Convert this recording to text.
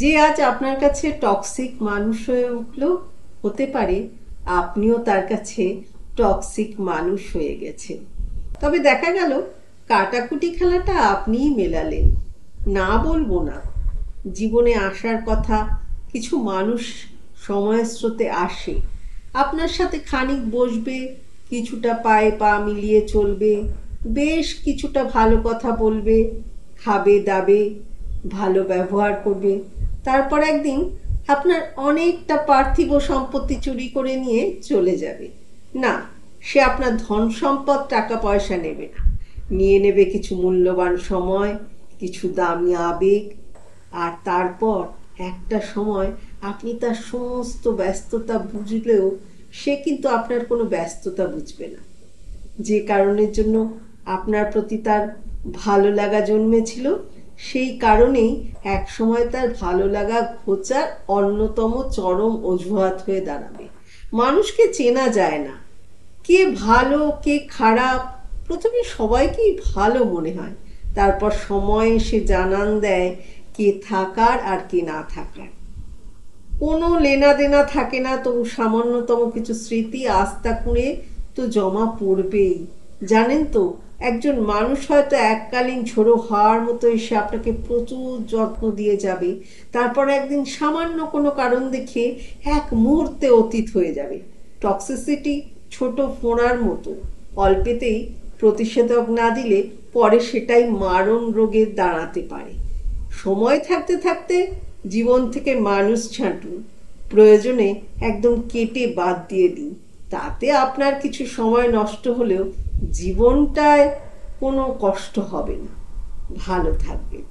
যে আজ আপনার কাছে টক্সিক মানুষ হয়ে উঠলো, হতে পারে আপনিও তার কাছে টক্সিক মানুষ হয়ে গেছেন। তবে দেখা গেল কাটাকুটি খেলাটা আপনিই মেলালেন। না বলবো না, জীবনে আসার কথা কিছু মানুষ সময়ের স্রোতে আসে, আপনার সাথে খানিক বসবে, কিছুটা পায়ে পা মিলিয়ে চলবে, বেশ কিছুটা ভালো কথা বলবে, খাবে দাবে, ভালো ব্যবহার করবে। তারপর একদিন আপনার অনেকটা পার্থিব সম্পত্তি চুরি করে নিয়ে চলে যাবে। না, সে আপনার ধন সম্পদ টাকা পয়সা নেবে না, নিয়ে নেবে কিছু মূল্যবান সময়, কিছু দামি আবেগ। আর তারপর একটা সময় আপনি তার সমস্ত ব্যস্ততা বুঝলেও সে কিন্তু আপনার কোনো ব্যস্ততা বুঝবে না। যে কারণের জন্য আপনার প্রতি তার ভালো লাগা জন্মেছিল, সেই কারণেই একসময় তার ভালো লাগা ঘোচার অন্যতম চরম অজুহাত হয়ে দাঁড়াবে। মানুষকে চেনা যায় না, কে ভালো কে খারাপ। প্রথমে সবাইকেই ভালো মনে হয়, তারপর সময় এসে জানান দেয় কে থাকার আর কে না থাকার। কোনো লেনা দেনা থাকে না, তবু সামান্যতম কিছু স্মৃতি আস্থা কুঁড়ে তো জমা পড়বেই। জানেন তো, একজন মানুষ হয়তো এককালীন ঝোড়ো হাওয়ার মতো এসে আপনাকে প্রচুর যত্ন দিয়ে যাবে, তারপর একদিন সামান্য কোনো কারণ দেখিয়ে এক মুহূর্তে অতীত হয়ে যাবে। টক্সিসিটি ছোট ফোঁড়ার মতো, অল্পেতেই প্রতিষেধক না দিলে পরে সেটাই মারণ রোগে দাঁড়াতে পারে। সময় থাকতে থাকতে জীবন থেকে মানুষ ছাঁটুন, প্রয়োজনে একদম কেটে বাদ দিয়ে দিন। তাতে আপনার কিছু সময় নষ্ট হলেও জীবনটায় কোনো কষ্ট হবে না। ভালো থাকবেন।